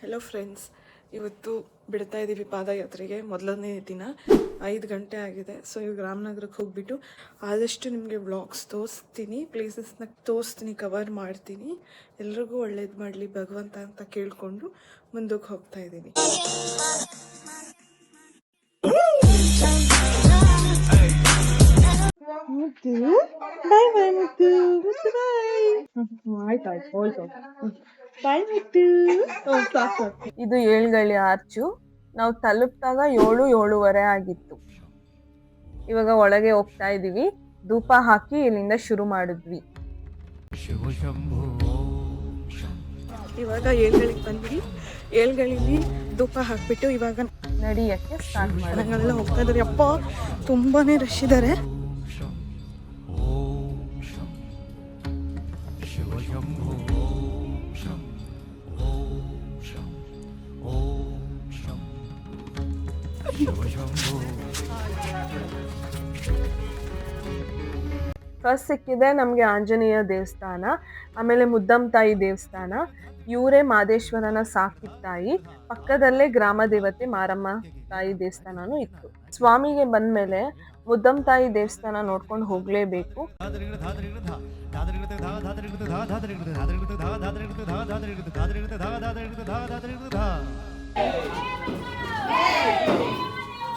Hello friends, ಇವತ್ತು ಬಿಡ್ತಾ ಇದ್ದೀವಿ ಪಾದಯಾತ್ರೆಗೆ. ಮೊದಲನೇ ದಿನ 5 ಗಂಟೆ ಆಗಿದೆ. ಸೊ ಇವಾಗ ರಾಮನಗರಕ್ಕೆ ಹೋಗ್ಬಿಟ್ಟು ಆದಷ್ಟು ನಿಮಗೆ ವ್ಲಾಗ್ಸ್ ತೋರಿಸ್ತೀನಿ, ಪ್ಲೇಸಸ್ನ ತೋರಿಸ್ತೀನಿ, ಕವರ್ ಮಾಡ್ತೀನಿ. ಎಲ್ರಿಗೂ ಒಳ್ಳೇದು ಮಾಡಲಿ ಭಗವಂತ ಅಂತ ಕೇಳಿಕೊಂಡು ಮುಂದಕ್ಕೆ ಹೋಗ್ತಾ ಇದ್ದೀನಿ. ಇದು ಏಳ್ಗಳಿ ಆರ್ಚು. ನಾವು ತಲುಪಿದಾಗ 7-7:30 ಆಗಿತ್ತು. ಇವಾಗ ಒಳಗೆ ಹೋಗ್ತಾ ಇದೀವಿ. ಧೂಪ ಹಾಕಿ ಇಲ್ಲಿಂದ ಶುರು ಮಾಡಿದ್ವಿ. ಇವಾಗ ಏಳ್ಗಳಿಗೆ ಬಂದ್ವಿ. ಏಳ್ಗಳಲ್ಲಿ ಧೂಪ ಹಾಕ್ಬಿಟ್ಟು ಇವಾಗ ನಡಿಯಕ್ಕೆ ಸ್ಟಾರ್ಟ್ ಮಾಡೋಂಗೆಲ್ಲ ಹೋಗ್ತಾ ಇದ್ದಾರೆ. ಅಪ್ಪ ತುಂಬಾನೇ ರಶ್ ಇದ್ದಾರೆ. ಫಸ್ಟ್ ಸಿಕ್ಕಿದೆ ನಮಗೆ ಆಂಜನೇಯ ದೇವಸ್ಥಾನ, ಆಮೇಲೆ ಮುದ್ದಮ್ಮ ತಾಯಿ ದೇವಸ್ಥಾನ. ಇವರೇ ಮಾದೇಶ್ವರನ ಸಾಕಿದ ತಾಯಿ. ಪಕ್ಕದಲ್ಲೇ ಗ್ರಾಮ ದೇವತೆ ಮಾರಮ್ಮ ತಾಯಿ ದೇವಸ್ಥಾನನೂ ಇತ್ತು. ಸ್ವಾಮಿಗೆ ಬಂದ್ಮೇಲೆ ಮುದ್ದಮ್ಮ ತಾಯಿ ದೇವಸ್ಥಾನ ನೋಡ್ಕೊಂಡು ಹೋಗ್ಲೇಬೇಕು.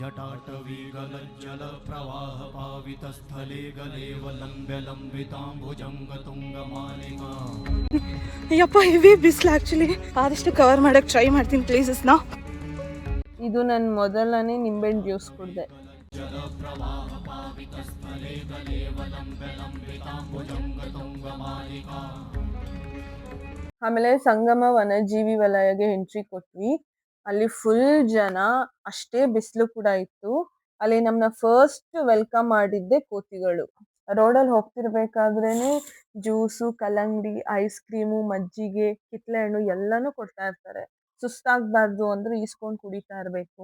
ಜಟಾಟವೀಗಲಜ್ಜಲ ಪ್ರವಾಹ ಪಾವಿತ ಸ್ಥಳೇ ಗಲೇವ ಲಂಬ್ಯ ಲಂಬಿತಾಂಬುಜಂಗ ತುಂಗ ಮಾಲಿಕಾ. ಅಯ್ಯಪ್ಪ ಹೆವಿ ಬಿಸಿಲು. ಆ್ಯಕ್ಚುಲಿ ಆದಷ್ಟು ಕವರ್ ಮಾಡೋಕ್ಕೆ ಟ್ರೈ ಮಾಡ್ತೀನಿ ಪ್ಲೇಸಸ್ನ. ಇದು ನನ್ನ ಮೊದಲನೇ ನಿಂಬೆಹಣ್ಣು ಜ್ಯೂಸ್ ಕುಡಿದೆ. ಜಲ ಪ್ರವಾಹ ಪಾವಿತ ಸ್ಥಳೇ ಗಲೇವ ಲಂಬ್ಯ ಲಂಬಿತಾಂಬುಜಂಗ ತುಂಗ ಮಾಲಿಕಾ. ಆಮೇಲೆ ಸಂಗಮ ವನಜೀವಿ ವಲಯಗೆ ಎಂಟ್ರಿ ಕೊಟ್ವಿ. ಅಲ್ಲಿ ಫುಲ್ ಜನ, ಅಷ್ಟೇ ಬಿಸಿಲು ಕೂಡ ಇತ್ತು. ಅಲ್ಲಿ ನಮ್ಮನ್ನ ಫಸ್ಟ್ ವೆಲ್ಕಮ್ ಮಾಡಿದ್ದೆ ಕೋತಿಗಳು. ರೋಡಲ್ಲಿ ಹೋಗ್ತಿರ್ಬೇಕಾದ್ರೇನೆ ಜ್ಯೂಸು, ಕಲ್ಲಂಗಡಿ, ಐಸ್ ಕ್ರೀಮು, ಮಜ್ಜಿಗೆ, ಕಿತ್ಲೆ ಹಣ್ಣು ಎಲ್ಲಾನು ಕೊಡ್ತಾ ಇರ್ತಾರೆ. ಸುಸ್ತಾಗ್ಬಾರ್ದು ಅಂದ್ರೆ ಈಸ್ಕೊಂಡು ಕುಡಿತಾ ಇರ್ಬೇಕು.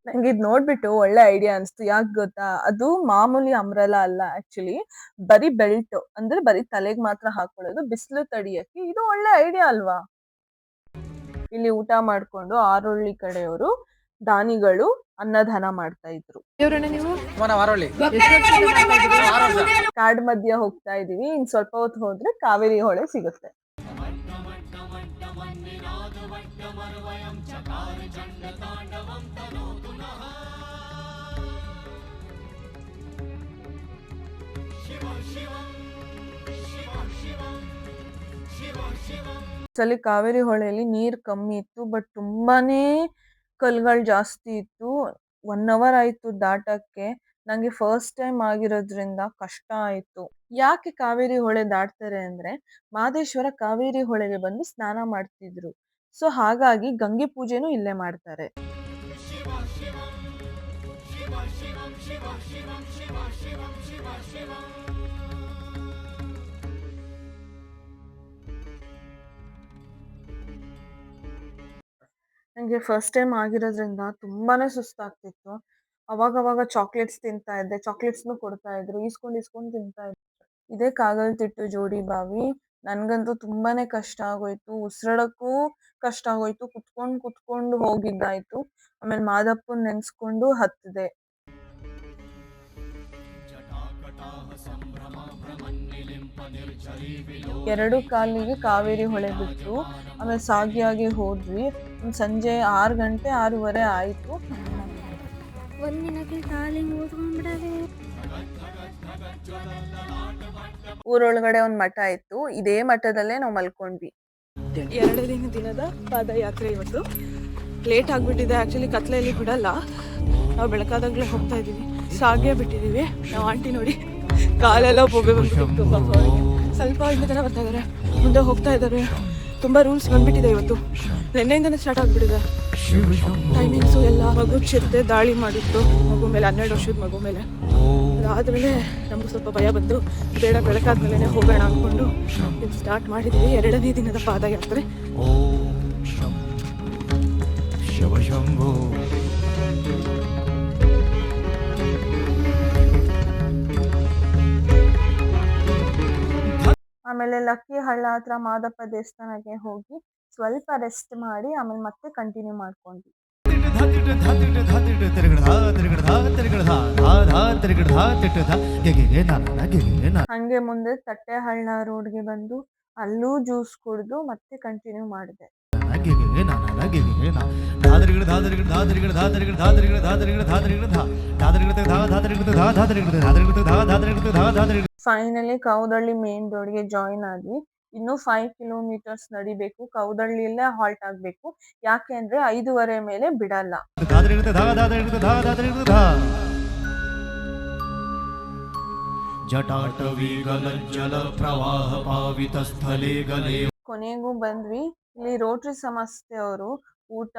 ನಂಗೆ ಇದ್ ನೋಡ್ಬಿಟ್ಟು ಒಳ್ಳೆ ಐಡಿಯಾ ಅನ್ಸ್ತು. ಯಾಕೆ ಗೊತ್ತಾ, ಅದು ಮಾಮೂಲಿ ಅಂಬ್ರೆಲಾ ಅಲ್ಲ, ಆಕ್ಚುಲಿ ಬರೀ ಬೆಲ್ಟ್, ಅಂದ್ರೆ ಬರೀ ತಲೆಗೆ ಮಾತ್ರ ಹಾಕೊಳ್ಳೋದು, ಬಿಸಿಲು ತಡಿಯಕ್ಕೆ. ಇದು ಒಳ್ಳೆ ಐಡಿಯಾ ಅಲ್ವಾ? ಇಲ್ಲಿ ಊಟ ಮಾಡ್ಕೊಂಡು ಆರೋಳ್ಳಿ ಕಡೆಯವರು ದಾನಿಗಳು ಅನ್ನದಾನ ಮಾಡ್ತಾ ಇದ್ರು. ಕಾಡ್ ಮಧ್ಯ ಹೋಗ್ತಾ ಇದೀವಿ. ಇನ್ ಸ್ವಲ್ಪ ಹೊತ್ತು ಹೋದ್ರೆ ಕಾವೇರಿ ಹೊಳೆ ಸಿಗುತ್ತೆ. ಸಲಿ ಕಾವೇರಿ ಹೊಳೆಯಲ್ಲಿ ನೀರ್ ಕಮ್ಮಿ ಇತ್ತು, ಬಟ್ ತುಂಬಾನೇ ಕಲ್ಗಳು ಜಾಸ್ತಿ ಇತ್ತು. 1 hour ಆಯ್ತು ದಾಟಕ್ಕೆ. ನಂಗೆ ಫಸ್ಟ್ ಟೈಮ್ ಆಗಿರೋದ್ರಿಂದ ಕಷ್ಟ ಆಯ್ತು. ಯಾಕೆ ಕಾವೇರಿ ಹೊಳೆ ದಾಟ್ತಾರೆ ಅಂದ್ರೆ, ಮಾದೇಶ್ವರ ಕಾವೇರಿ ಹೊಳೆಗೆ ಬಂದು ಸ್ನಾನ ಮಾಡ್ತಿದ್ರು. ಸೊ ಹಾಗಾಗಿ ಗಂಗೆ ಪೂಜೆನೂ ಇಲ್ಲೇ ಮಾಡ್ತಾರೆ. ನನಗೆ ಫಸ್ಟ್ ಟೈಮ್ ಆಗಿರೋದ್ರಿಂದ ತುಂಬಾನೇ ಸುಸ್ತಾಗ್ತಿತ್ತು. ಅವಾಗವಾಗ ಚಾಕ್ಲೇಟ್ಸ್ ತಿಂತಾ ಇದ್ದೆ. ಚಾಕ್ಲೇಟ್ಸ್ನು ಕೊಡ್ತಾ ಇದ್ರು, ಇಸ್ಕೊಂಡು ತಿಂತಾ ಇದ್ದೆ. ಇದೇ ಕಾಗಲ್ತಿಟ್ಟು ಜೋಡಿ ಬಾವಿ. ನನ್ಗಂತೂ ತುಂಬಾನೇ ಕಷ್ಟ ಆಗೋಯ್ತು. ಉಸಿರಾಡಕ್ಕೂ ಕಷ್ಟ ಆಗೋಯ್ತು. ಕುತ್ಕೊಂಡು ಹೋಗಿದ್ದಾಯ್ತು. ಆಮೇಲೆ ಮಾದಪ್ಪನ್ ನೆನ್ಸ್ಕೊಂಡು ಹತ್ತಿದೆ. ಎರಡು ಕಾಲಿಗೆ ಕಾವೇರಿ ಹೊಳೆ ಬಿಟ್ಟು ಆಮೇಲೆ ಸಾಗಿಯಾಗಿ ಹೋದ್ವಿ. ಸಂಜೆ 6 ಗಂಟೆ 6:30 ಆಯ್ತು. ಊರೊಳಗಡೆ ಒಂದ್ ಮಠ ಇತ್ತು. ಇದೇ ಮಠದಲ್ಲೇ ನಾವು ಮಲ್ಕೊಂಡ್ವಿ. 2ನೇ ದಿನದ ಪಾದಯಾತ್ರೆ ಇವತ್ತು. ಲೇಟ್ ಆಗಿಬಿಟ್ಟಿದೆ. ಆ್ಯಕ್ಚುಲಿ ಕತ್ಲೆಯಲ್ಲಿ ಬಿಡಲ್ಲ. ನಾವು ಬೆಳಕಾದಾಗಲೇ ಹೋಗ್ತಾ ಇದ್ದೀವಿ. ಸಾಗೇ ಬಿಟ್ಟಿದ್ದೀವಿ. ನಾವು ಆಂಟಿ ನೋಡಿ ಕಾಲೆಲ್ಲ ಬೊಬ್ಬೆ ಬಂದ್ಬಿಟ್ಟು ಸ್ವಲ್ಪ ಇನ್ನೂ ಜನ ಬರ್ತಾ ಇದ್ದಾರೆ, ಮುಂದೆ ಹೋಗ್ತಾ ಇದ್ದಾರೆ. ತುಂಬ ರೂಲ್ಸ್ ಬಂದ್ಬಿಟ್ಟಿದೆ ಇವತ್ತು. ನಿನ್ನೆಯಿಂದನೇ ಸ್ಟಾರ್ಟ್ ಆಗಿಬಿಟ್ಟಿದೆ ಟೈಮಿಂಗ್ಸು ಎಲ್ಲ. ಮಗು ಚಿರತೆ ದಾಳಿ ಮಾಡಿತ್ತು ಮಗು ಮೇಲೆ, 12 ವರ್ಷದ ಮಗು ಮೇಲೆ. ಅದಾದಮೇಲೆ ನಮಗೂ ಸ್ವಲ್ಪ ಭಯ ಬಂತು. ಬೇಡ, ಬೆಳಕಾದ್ಮೇಲೆ ಹೋಗೋಣ ಅಂದ್ಕೊಂಡು ಇದು ಸ್ಟಾರ್ಟ್ ಮಾಡಿದ್ದೀವಿ 2ನೇ ದಿನದ ಪಾದಯಾತ್ರೆ. ಆಮೇಲೆ ಲಕ್ಕಿ ಹಳ್ಳ ಹತ್ರ ಮಾದಪ್ಪ ದೇವಸ್ಥಾನಕ್ಕೆ ಹೋಗಿ ಸ್ವಲ್ಪ ರೆಸ್ಟ್ ಮಾಡಿ ಆಮೇಲೆ ಮತ್ತೆ ಕಂಟಿನ್ಯೂ ಮಾಡ್ಕೊಂಡ್ವಿ. ಹಂಗೆ ಮುಂದೆ ತಟ್ಟೆಹಳ್ಳ ರೋಡ್ಗೆ ಬಂದು ಅಲ್ಲೂ ಜ್ಯೂಸ್ ಕುಡಿದು ಮತ್ತೆ ಕಂಟಿನ್ಯೂ ಮಾಡಿದೆ. ಫೈನಲಿ ಕೌದಳ್ಳಿ ಮೇನ್ ರೋಡ್ಗೆ ಜಾಯಿನ್ ಆದ್ವಿ. ಇನ್ನು 5 ಕಿಲೋಮೀಟರ್ಸ್ ನಡಿಬೇಕು. ಕೌದಳ್ಳಿಯಲ್ಲೇ ಹಾಲ್ಟ್ ಆಗ್ಬೇಕು. ಯಾಕೆ ಅಂದ್ರೆ 5:15 ಮೇಲೆ ಬಿಡಲ್ಲ. ಜಟಾಟವೀಗಲಜ್ಜಲ ಪ್ರವಾಹ ಪಾವಿತ ಸ್ಥಳೇ ಗಲೇ. ಕೊನೆಗೂ ಬಂದ್ವಿ. ಇಲ್ಲಿ ರೋಟರಿ ಸಂಸ್ಥೆಯವರು ಊಟ,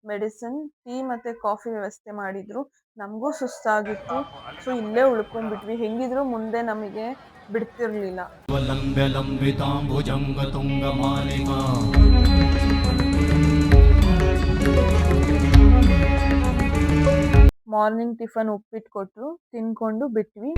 ಮೆಡಿಸಿನ್, ಟೀ ಮತ್ತೆ ಕಾಫಿ ವ್ಯವಸ್ಥೆ ಮಾಡಿದ್ರು. ನಮಗೂ ಸುಸ್ತಾಗಿತ್ತು, ಸೊ ಇಲ್ಲೇ ಉಳ್ಕೊಂಡ್ಬಿಟ್ವಿ. ಹೆಂಗಿದ್ರು ಮುಂದೆ ನಮಗೆ ಬಿಡ್ತಿರ್ಲಿಲ್ಲ. ಮಾರ್ನಿಂಗ್ ಟಿಫನ್ ಉಪ್ಪಿಟ್ಟು ಕೊಟ್ರು, ತಿನ್ಕೊಂಡು ಬಿಟ್ವಿ.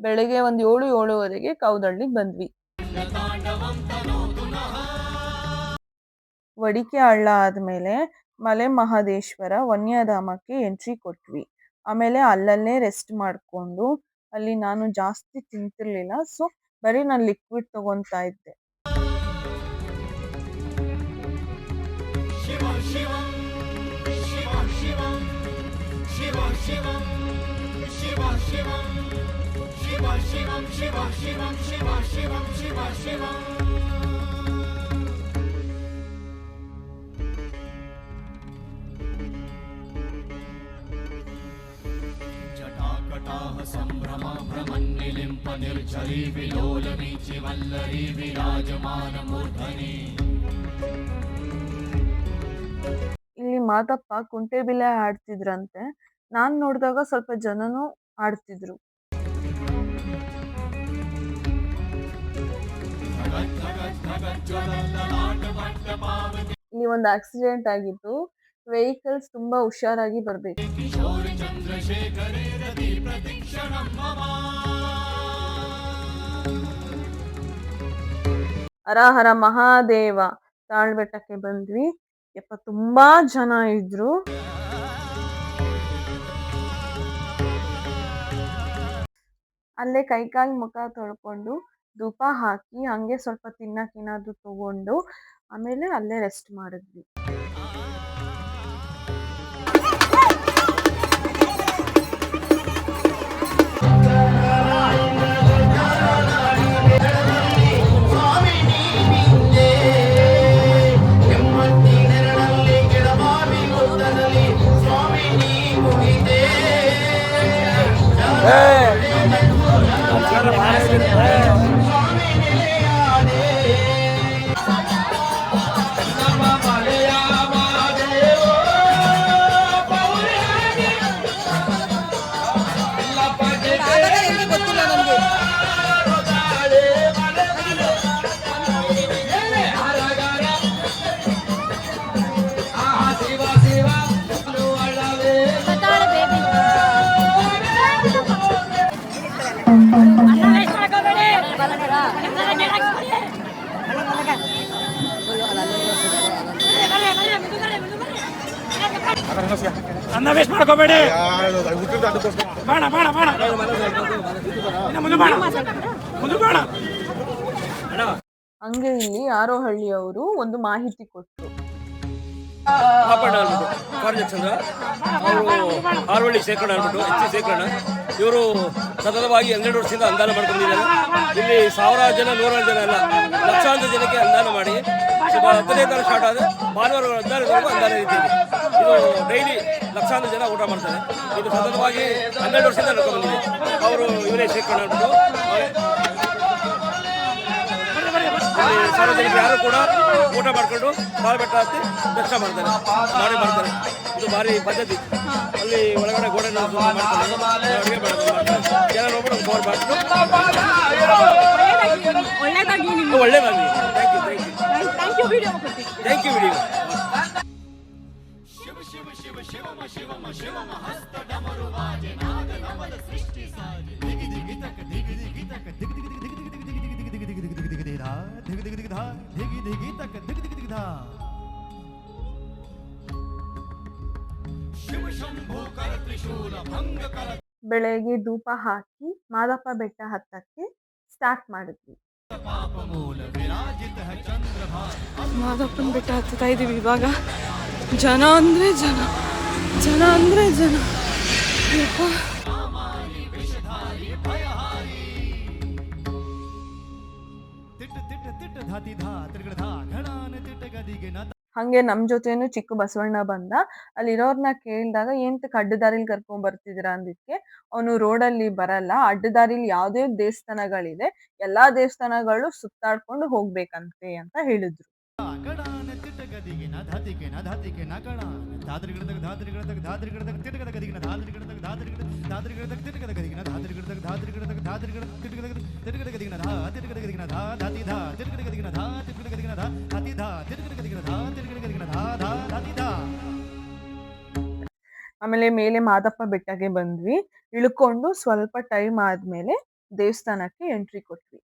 ಬೆಳಗ್ಗೆ ಒಂದು 7-7:30ಗೆ ಕೌದಳ್ಳಿಗೆ ಬಂದ್ವಿ. ವಡಿಕೆ ಹಳ್ಳ ಆದ್ಮೇಲೆ ಮಲೆ ಮಹದೇಶ್ವರ ವನ್ಯಧಾಮಕ್ಕೆ ಎಂಟ್ರಿ ಕೊಟ್ವಿ. ಆಮೇಲೆ ಅಲ್ಲಲ್ಲೇ ರೆಸ್ಟ್ ಮಾಡ್ಕೊಂಡು, ಅಲ್ಲಿ ನಾನು ಜಾಸ್ತಿ ತಿಂತಿರ್ಲಿಲ್ಲ, ಸೊ ಬರೀ ನಾನು ಲಿಕ್ವಿಡ್ ತಗೊಂತಾ ಇದ್ದೆ. ಸಂಭ್ರಮ ಭ್ರಮನ್ನಿಲಿಂಪ ನಿರ್ಜರಿ ವಿಲೋಲ ವೀಚಿ ವಲ್ಲರಿ ವಿರಾಜಮಾನ ಮೂರ್ಧನಿ. ಇಲ್ಲಿ ಮಾತಪ್ಪ ಕುಂಟೆಬಿಲ್ಲೆ ಆಡ್ತಿದ್ರಂತೆ. ನಾನ್ ನೋಡಿದಾಗ ಸ್ವಲ್ಪ ಜನನು ಆಡ್ತಿದ್ರು. ಇಲ್ಲಿ ಒಂದು ಆಕ್ಸಿಡೆಂಟ್ ಆಗಿತ್ತು. ವೆಹಿಕಲ್ಸ್ ತುಂಬಾ ಹುಷಾರಾಗಿ ಬರ್ಬೇಕು. ಹರ ಹರ ಮಹಾದೇವ ತಾಳ್ಬೆಟ್ಟಕ್ಕೆ ಬಂದ್ವಿ. ಯಪ್ಪ ತುಂಬಾ ಜನ ಇದ್ರು. ಅಲ್ಲೇ ಕೈಕಾಲ್ ಮುಖ ತೊಳ್ಕೊಂಡು ಧೂಪ ಹಾಕಿ ಹಂಗೆ ಸ್ವಲ್ಪ ತಿನ್ನಕ್ಕೇನಾದ್ರು ತಗೊಂಡು ಆಮೇಲೆ ಅಲ್ಲೇ ರೆಸ್ಟ್ ಮಾಡಿದ್ವಿ. ಅನ್ನ ವೇಸ್ಟ್ ಮಾಡ್ಕೋಬೇಡಿ. ಹಂಗೆ ಇಲ್ಲಿ ಯಾರೋ ಹಳ್ಳಿಯವರು ಒಂದು ಮಾಹಿತಿ ಕೊಟ್ಟರು. ಅವರು ಹಾರ್ವಳ್ಳಿ ಶೇಖರಣ ಅಂದ್ಬಿಟ್ಟು ಶೇಖರಣ ಇವರು ಸತತವಾಗಿ 12 ವರ್ಷದಿಂದ ಅನುದಾನ ಮಾಡ್ಕೊಂಡಿದ್ದಾರೆ. ಇಲ್ಲಿ ಸಾವಿರಾರು ಜನ, 100 ಜನ ಅಲ್ಲ, ಲಕ್ಷಾಂತರ ಜನಕ್ಕೆ ಅನುದಾನ ಮಾಡಿ 10ನೇ ತಾರೀಕು ಸ್ಟಾರ್ಟ್ ಆದರೆ ಭಾನುವಾರ 14ವರೆಗೂ ಅನುದಾನ ಇದ್ದೀವಿ. ಇದು ಡೈಲಿ ಲಕ್ಷಾಂತರ ಜನ ಊಟ ಮಾಡ್ತಾರೆ. ಇದು ಸತತವಾಗಿ 12 ವರ್ಷದಿಂದ ನಡ್ಕೊಂಡು ಬಂದಿದೆ. ಅವರು ಇವರೇ ಶೇಖರಣ ಅಂದ್ಬಿಟ್ಟು ಸಾರ್ವಜನಿಕರು ಯಾರು ಕೂಡ ಊಟ ಮಾಡ್ಕೊಂಡು ಬಾಲ್ಬೆಟ್ಟ ಹತ್ತಿ ದರ್ಶನ ಮಾಡ್ತಾರೆ. ಒಂದು ಭಾರಿ ಪದ್ಧತಿ. ಅಲ್ಲಿ ಒಳಗಡೆ ಗೋಡೆ ಮಾಡ್ಕೊಂಡು ಅಡುಗೆ ಮಾಡ್ತಾರೆ. ಜನ ನೋಡ್ಬಿಟ್ಟು ಒಂದು ಕವರ್ ಮಾಡ್ಕೊಂಡು ಒಳ್ಳೇದಾಗಿ ನಿಮ್ಗೆ. ಒಳ್ಳೇದಾಗಲಿ. Thank you thank you video ಕೊಡ್ತೀನಿ. Thank you video. ಬೆಳಗ್ಗೆ ಧೂಪ ಹಾಕಿ ಮಾದಪ್ಪ ಬೆಟ್ಟ ಹತ್ತಕ್ಕೆ ಸ್ಟಾರ್ಟ್ ಮಾಡಿದ್ವಿ. ಮಾದಪ್ಪನ ಬೆಟ್ಟ ಹತ್ತುತ್ತಾ ಇದ್ದೀವಿ ಇವಾಗ. ಜನ ಅಂದರೆ ಜನ, ಜನ ಅಂದರೆ ಜನ. ಯಪ್ಪ. ಹಂಗೆ ನಮ್ ಜೊತೆನು ಚಿಕ್ಕ ಬಸವಣ್ಣ ಬಂದ. ಅಲ್ಲಿರೋರ್ನ ಕೇಳಿದಾಗ ಎಂತಕ್ಕೆ ಅಡ್ಡದಾರಿಲಿ ಕರ್ಕೊಂಡ್ ಬರ್ತಿದ್ದೀರಾ ಅಂದಿದ್ಕೆ ಅವನು ರೋಡಲ್ಲಿ ಬರಲ್ಲ, ಅಡ್ಡದಾರಿಲಿ ಯಾವ್ದೇ ದೇವಸ್ಥಾನಗಳಿದೆ ಎಲ್ಲಾ ದೇವಸ್ಥಾನಗಳು ಸುತ್ತಾಡ್ಕೊಂಡು ಹೋಗ್ಬೇಕಂತೆ ಅಂತ ಹೇಳಿದ್ರು. ಆಮೇಲೆ ಮೇಲೆ ಮಾದಪ್ಪ ಬೆಟ್ಟಕ್ಕೆ ಬಂದ್ವಿ. ಇಳ್ಕೊಂಡು ಸ್ವಲ್ಪ ಟೈಮ್ ಆದ್ಮೇಲೆ ದೇವಸ್ಥಾನಕ್ಕೆ ಎಂಟ್ರಿ ಕೊಟ್ವಿ.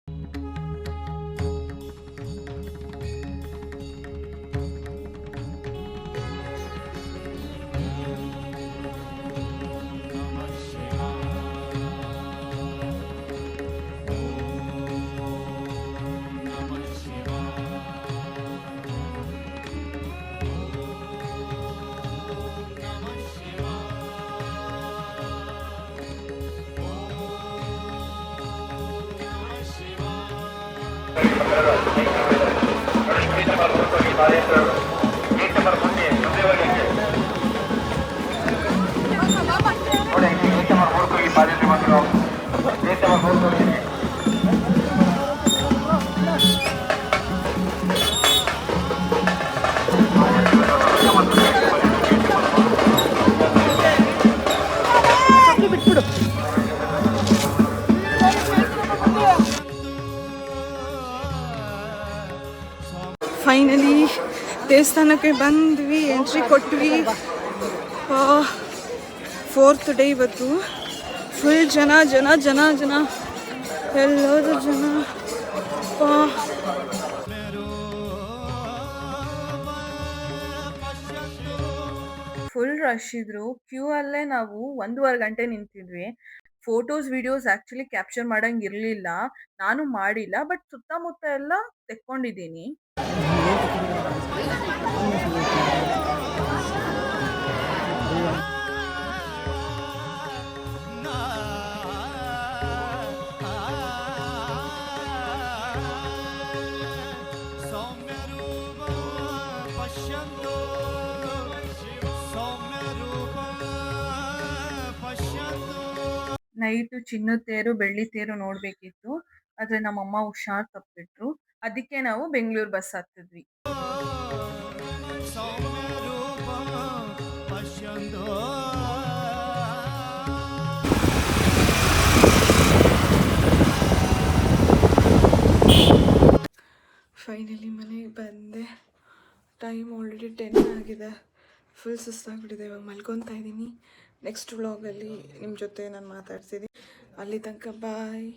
ಫೈನಲಿ ದೇವಸ್ಥಾನಕ್ಕೆ ಬಂದ್ವಿ, ಎಂಟ್ರಿ ಕೊಟ್ವಿ. 4th ಡೇ ಇವತ್ತು. ಫುಲ್ ಜನ ಜನ ಜನ ಜನ, ಎಲ್ಲರೂ ಜನ. ಫುಲ್ ರಶ್ ಇದ್ರು. ಕ್ಯೂ ಅಲ್ಲೇ ನಾವು 1.5 ಗಂಟೆ ನಿಂತಿದ್ವಿ. ಫೋಟೋಸ್ ವಿಡಿಯೋಸ್ ಆಕ್ಚುಲಿ ಕ್ಯಾಪ್ಚರ್ ಮಾಡಂಗ್ ಇರ್ಲಿಲ್ಲ, ನಾನು ಮಾಡಿಲ್ಲ. ಬಟ್ ಸುತ್ತಮುತ್ತ ಎಲ್ಲ ತೆಕ್ಕೊಂಡಿದ್ದೀನಿ. ನೈಟು ಚಿನ್ನದ ತೇರು ಬೆಳ್ಳಿ ತೇರು ನೋಡ್ಬೇಕಿತ್ತು, ಆದ್ರೆ ನಮ್ಮಮ್ಮ ಹುಷಾರ್ ತಪ್ಪಿಟ್ರು. ಅದಕ್ಕೆ ನಾವು ಬೆಂಗಳೂರು ಬಸ್ ಹತ್ತಿದ್ವಿ. ಫೈನಲಿ ಮನೆಗೆ ಬಂದೆ. ಟೈಮ್ ಆಲ್ರೆಡಿ 10 ಆಗಿದೆ. ಫುಲ್ ಸುಸ್ತಾಗ್ಬಿಟ್ಟಿದೆ. ಇವಾಗ ಮಲ್ಕೊತಾ ಇದ್ದೀನಿ. ನೆಕ್ಸ್ಟ್ ವ್ಲಾಗಲ್ಲಿ ನಿಮ್ಮ ಜೊತೆ ನಾನು ಮಾತಾಡ್ತೀನಿ. ಅಲ್ಲಿ ತನಕ ಬಾಯ್.